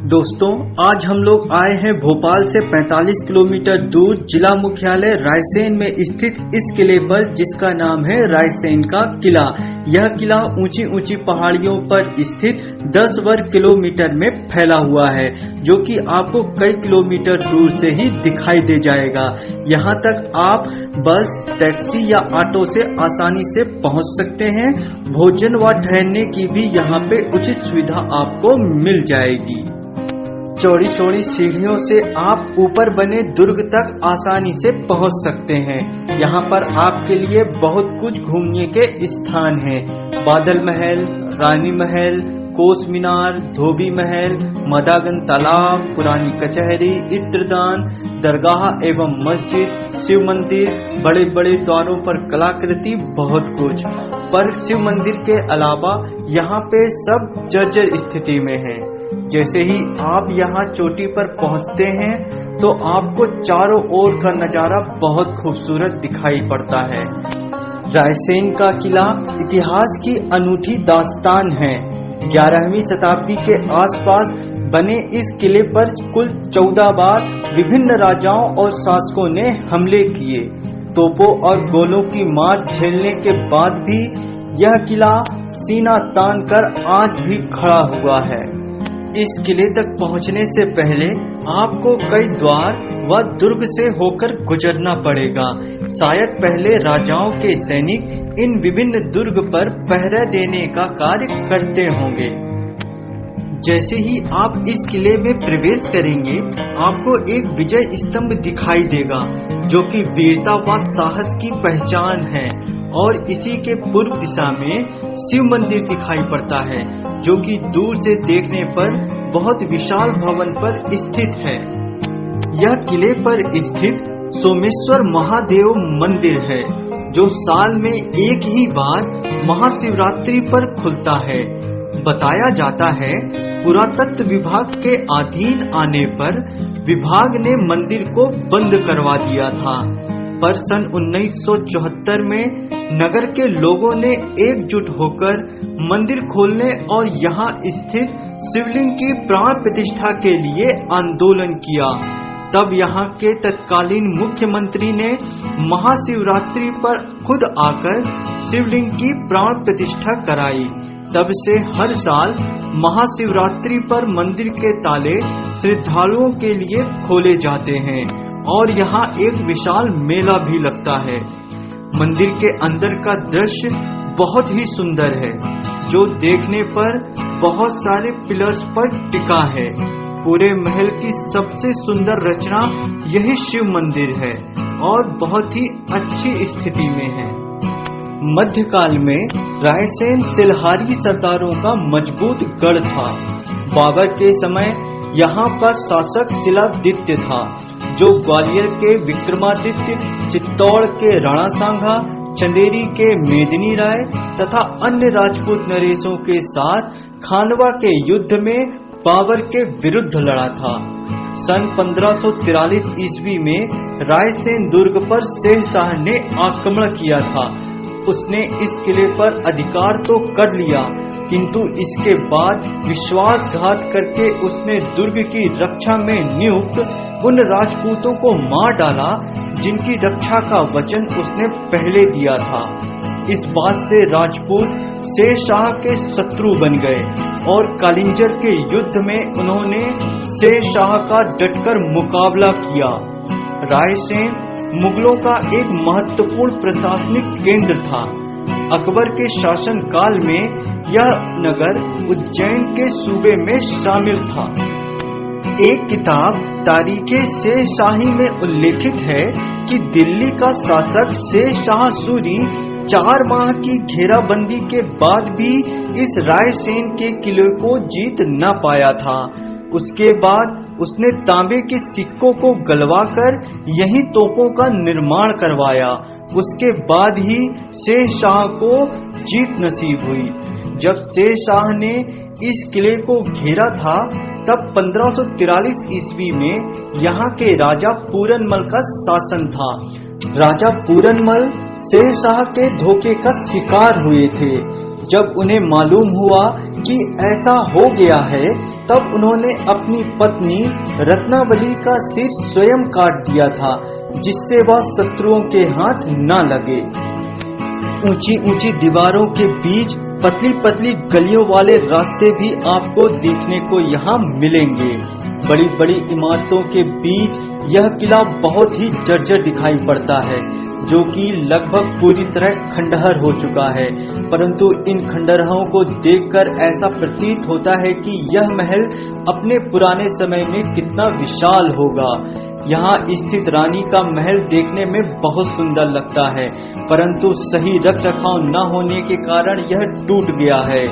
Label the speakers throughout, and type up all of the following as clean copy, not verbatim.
Speaker 1: दोस्तों, आज हम लोग आए हैं भोपाल से 45 किलोमीटर दूर जिला मुख्यालय रायसेन में स्थित इस किले पर, जिसका नाम है रायसेन का किला। यह किला ऊंची ऊंची पहाड़ियों पर स्थित 10 वर्ग किलोमीटर में फैला हुआ है, जो कि आपको कई किलोमीटर दूर से ही दिखाई दे जाएगा। यहाँ तक आप बस, टैक्सी या ऑटो से आसानी से पहुँच सकते हैं। भोजन व ठहरने की भी यहाँ पे उचित सुविधा आपको मिल जाएगी। चौड़ी चौड़ी सीढ़ियों से आप ऊपर बने दुर्ग तक आसानी से पहुंच सकते हैं। यहाँ पर आपके लिए बहुत कुछ घूमने के स्थान हैं। बादल महल, रानी महल, कोस मीनार, धोबी महल, मदागन तालाब, पुरानी कचहरी, इत्रदान, दरगाह एवं मस्जिद, शिव मंदिर, बड़े बड़े द्वारों पर कलाकृति, बहुत कुछ। पर शिव मंदिर के अलावा यहाँ पे सब जर्जर स्थिति में है। जैसे ही आप यहाँ चोटी पर पहुँचते हैं तो आपको चारों ओर का नज़ारा बहुत खूबसूरत दिखाई पड़ता है। रायसेन का किला इतिहास की अनूठी दास्तान है। 11वीं शताब्दी के आसपास बने इस किले पर कुल 14 बार विभिन्न राजाओं और शासकों ने हमले किए। तोपों और गोलों की मार झेलने के बाद भी यह किला सीना तान कर आज भी खड़ा हुआ है। इस किले तक पहुंचने से पहले आपको कई द्वार व दुर्ग से होकर गुजरना पड़ेगा। शायद पहले राजाओं के सैनिक इन विभिन्न दुर्ग पर पहरा देने का कार्य करते होंगे। जैसे ही आप इस किले में प्रवेश करेंगे, आपको एक विजय स्तंभ दिखाई देगा, जो कि वीरता व साहस की पहचान है। और इसी के पूर्व दिशा में शिव मंदिर दिखाई पड़ता है, जो कि दूर से देखने पर बहुत विशाल भवन पर स्थित है। यह किले पर स्थित सोमेश्वर महादेव मंदिर है, जो साल में एक ही बार महाशिवरात्रि पर खुलता है। बताया जाता है पुरातत्व विभाग के अधीन आने पर विभाग ने मंदिर को बंद करवा दिया था, पर सन 1974 में नगर के लोगों ने एकजुट होकर मंदिर खोलने और यहाँ स्थित शिवलिंग की प्राण प्रतिष्ठा के लिए आंदोलन किया। तब यहाँ के तत्कालीन मुख्यमंत्री ने महाशिवरात्रि पर खुद आकर शिवलिंग की प्राण प्रतिष्ठा कराई। तब से हर साल महाशिवरात्रि पर मंदिर के ताले श्रद्धालुओं के लिए खोले जाते हैं और यहाँ एक विशाल मेला भी लगता है। मंदिर के अंदर का दृश्य बहुत ही सुंदर है, जो देखने पर बहुत सारे पिलर्स पर टिका है। पूरे महल की सबसे सुंदर रचना यही शिव मंदिर है और बहुत ही अच्छी स्थिति में है। मध्यकाल में रायसेन सिलहारी सरदारों का मजबूत गढ़ था। बाबर के समय यहाँ का शासक शिलादित्य था, जो ग्वालियर के विक्रमादित्य, चित्तौड़ के राणा सांगा, चंदेरी के मेदिनी राय तथा अन्य राजपूत नरेशों के साथ खानवा के युद्ध में बाबर के विरुद्ध लड़ा था। सन 1543 ईस्वी में रायसेन दुर्ग पर शेरशाह ने आक्रमण किया था। उसने इस किले पर अधिकार तो कर लिया, किंतु इसके बाद विश्वासघात करके उसने दुर्ग की रक्षा में नियुक्त उन राजपूतों को मार डाला, जिनकी रक्षा का वचन उसने पहले दिया था। इस बात से राजपूत शेरशाह के शत्रु बन गए और कालिंजर के युद्ध में उन्होंने शेरशाह का डटकर मुकाबला किया। रायसेन मुगलों का एक महत्वपूर्ण प्रशासनिक केंद्र था। अकबर के शासन काल में यह नगर उज्जैन के सूबे में शामिल था। एक किताब तारीखे शेरशाही में उल्लेखित है कि दिल्ली का शासक शेरशाह सूरी 4 माह की घेराबंदी के बाद भी इस रायसेन के किले को जीत न पाया था। उसके बाद उसने तांबे के सिक्कों को गलवाकर यही तोपों का निर्माण करवाया। उसके बाद ही शेरशाह को जीत नसीब हुई। जब शेरशाह ने इस किले को घेरा था, तब 1543 ईस्वी में यहाँ के राजा पूरनमल का शासन था। राजा पूरनमल शेरशाह के धोखे का शिकार हुए थे। जब उन्हें मालूम हुआ कि ऐसा हो गया है, तब उन्होंने अपनी पत्नी रत्नावली का सिर स्वयं काट दिया था, जिससे वह शत्रुओं के हाथ न लगे। ऊंची ऊंची दीवारों के बीच पतली पतली गलियों वाले रास्ते भी आपको देखने को यहाँ मिलेंगे। बड़ी बड़ी इमारतों के बीच यह किला बहुत ही जर्जर दिखाई पड़ता है, जो कि लगभग पूरी तरह खंडहर हो चुका है। परंतु इन खंडहरों को देखकर ऐसा प्रतीत होता है कि यह महल अपने पुराने समय में कितना विशाल होगा। यहाँ स्थित रानी का महल देखने में बहुत सुंदर लगता है, परंतु सही रख रखाव न होने के कारण यह टूट गया है।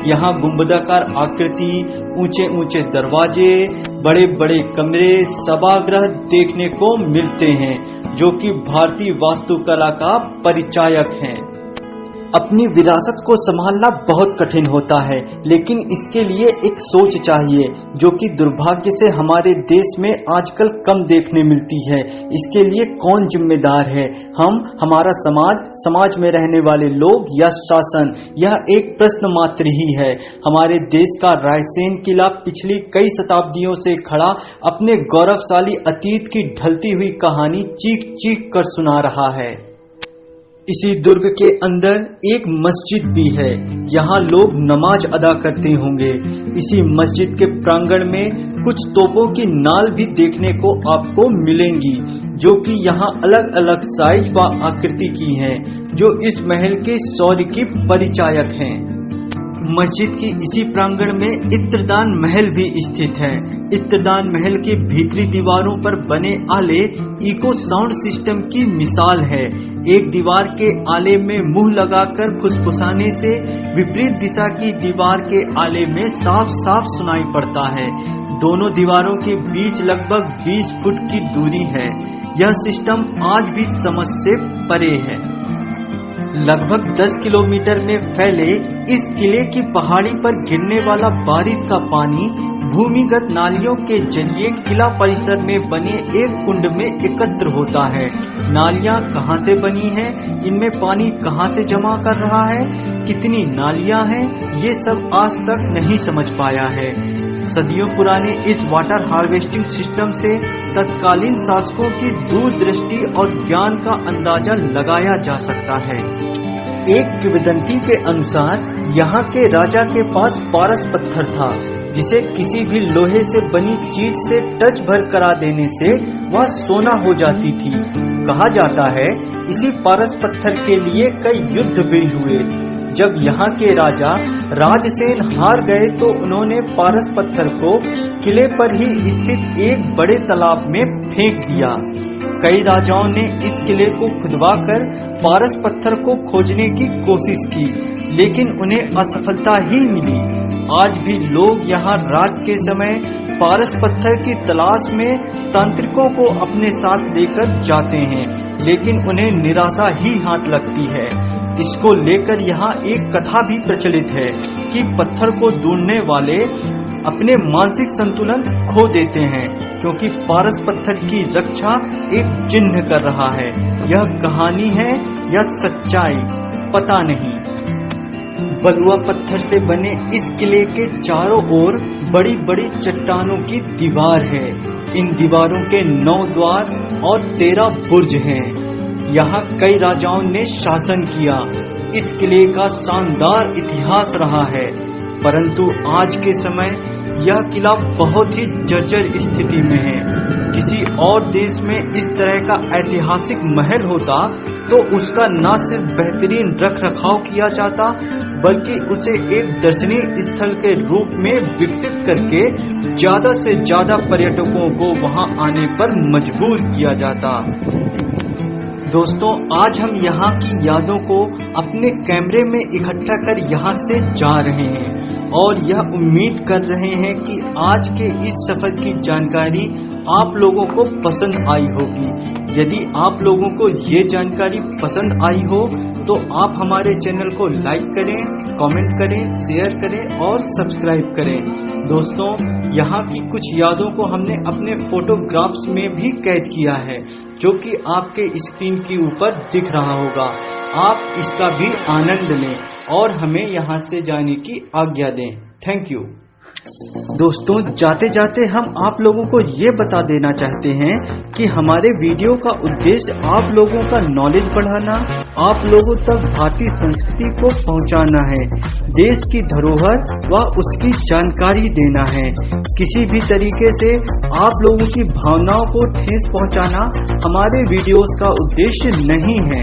Speaker 1: यहाँ गुंबदाकार आकृति, ऊंचे ऊंचे दरवाजे, बड़े बड़े कमरे, सभागृह देखने को मिलते हैं, जो कि भारतीय वास्तुकला का परिचायक हैं। अपनी विरासत को संभालना बहुत कठिन होता है, लेकिन इसके लिए एक सोच चाहिए, जो कि दुर्भाग्य से हमारे देश में आजकल कम देखने मिलती है। इसके लिए कौन जिम्मेदार है? हम, हमारा समाज, समाज में रहने वाले लोग या शासन? यह एक प्रश्न मात्र ही है। हमारे देश का रायसेन किला पिछली कई शताब्दियों से खड़ा अपने गौरवशाली अतीत की ढलती हुई कहानी चीख चीख कर सुना रहा है। इसी दुर्ग के अंदर एक मस्जिद भी है, यहाँ लोग नमाज अदा करते होंगे। इसी मस्जिद के प्रांगण में कुछ तोपों की नाल भी देखने को आपको मिलेंगी, जो कि यहाँ अलग अलग साइज व आकृति की हैं, जो इस महल के शौर्य की परिचायक हैं। मस्जिद की इसी प्रांगण में इत्रदान महल भी स्थित है। इत्रदान महल के भीतरी दीवारों पर बने आले इको साउंड सिस्टम की मिसाल है। एक दीवार के आले में मुंह लगाकर फुसफुसाने से विपरीत दिशा की दीवार के आले में साफ साफ सुनाई पड़ता है। दोनों दीवारों के बीच लगभग 20 फुट की दूरी है। यह सिस्टम आज भी समझ से परे है। लगभग 10 किलोमीटर में फैले इस किले की पहाड़ी पर गिरने वाला बारिश का पानी भूमिगत नालियों के जरिए किला परिसर में बने एक कुंड में एकत्र होता है। नालियां कहां से बनी हैं, इनमें पानी कहां से जमा कर रहा है, कितनी नालियां हैं, ये सब आज तक नहीं समझ पाया है। सदियों पुराने इस वाटर हार्वेस्टिंग सिस्टम से तत्कालीन शासकों की दूरदृष्टि और ज्ञान का अंदाजा लगाया जा सकता है। एक किंवदंती के अनुसार यहाँ के राजा के पास पारस पत्थर था, जिसे किसी भी लोहे से बनी चीज से टच भर करा देने से वह सोना हो जाती थी। कहा जाता है इसी पारस पत्थर के लिए कई युद्ध भी हुए। जब यहाँ के राजा राजसेन हार गए तो उन्होंने पारस पत्थर को किले पर ही स्थित एक बड़े तालाब में फेंक दिया। कई राजाओं ने इस किले को खुदवाकर पारस पत्थर को खोजने की कोशिश की, लेकिन उन्हें असफलता ही मिली। आज भी लोग यहाँ रात के समय पारस पत्थर की तलाश में तांत्रिकों को अपने साथ लेकर जाते हैं, लेकिन उन्हें निराशा ही हाथ लगती है। इसको लेकर यहाँ एक कथा भी प्रचलित है कि पत्थर को ढूंढने वाले अपने मानसिक संतुलन खो देते हैं, क्योंकि पारस पत्थर की रक्षा एक चिन्ह कर रहा है। यह कहानी है या सच्चाई, पता नहीं। बलुआ पत्थर से बने इस किले के चारों ओर बड़ी बड़ी चट्टानों की दीवार है। इन दीवारों के 9 द्वार और 13 बुर्ज हैं। यहाँ कई राजाओं ने शासन किया। इस किले का शानदार इतिहास रहा है, परंतु आज के समय यह किला बहुत ही जर्जर स्थिति में है। किसी और देश में इस तरह का ऐतिहासिक महल होता तो उसका न सिर्फ बेहतरीन रख रखाव किया जाता, बल्कि उसे एक दर्शनीय स्थल के रूप में विकसित करके ज्यादा से ज्यादा पर्यटकों को वहां आने पर मजबूर किया जाता। दोस्तों, आज हम यहाँ की यादों को अपने कैमरे में इकट्ठा कर यहाँ से जा रहे हैं और यह उम्मीद कर रहे हैं कि आज के इस सफर की जानकारी आप लोगों को पसंद आई होगी। यदि आप लोगों को ये जानकारी पसंद आई हो तो आप हमारे चैनल को लाइक करें, कमेंट करें, शेयर करें और सब्सक्राइब करें। दोस्तों, यहाँ की कुछ यादों को हमने अपने फोटोग्राफ्स में भी कैद किया है, जो कि आपके स्क्रीन के ऊपर दिख रहा होगा। आप इसका भी आनंद लें और हमें यहाँ से जाने की आज्ञा दें। Thank you. दोस्तों, जाते जाते हम आप लोगों को ये बता देना चाहते हैं कि हमारे वीडियो का उद्देश्य आप लोगों का नॉलेज बढ़ाना, आप लोगों तक भारतीय संस्कृति को पहुंचाना है, देश की धरोहर व उसकी जानकारी देना है। किसी भी तरीके से आप लोगों की भावनाओं को ठेस पहुंचाना हमारे वीडियोस का उद्देश्य नहीं है।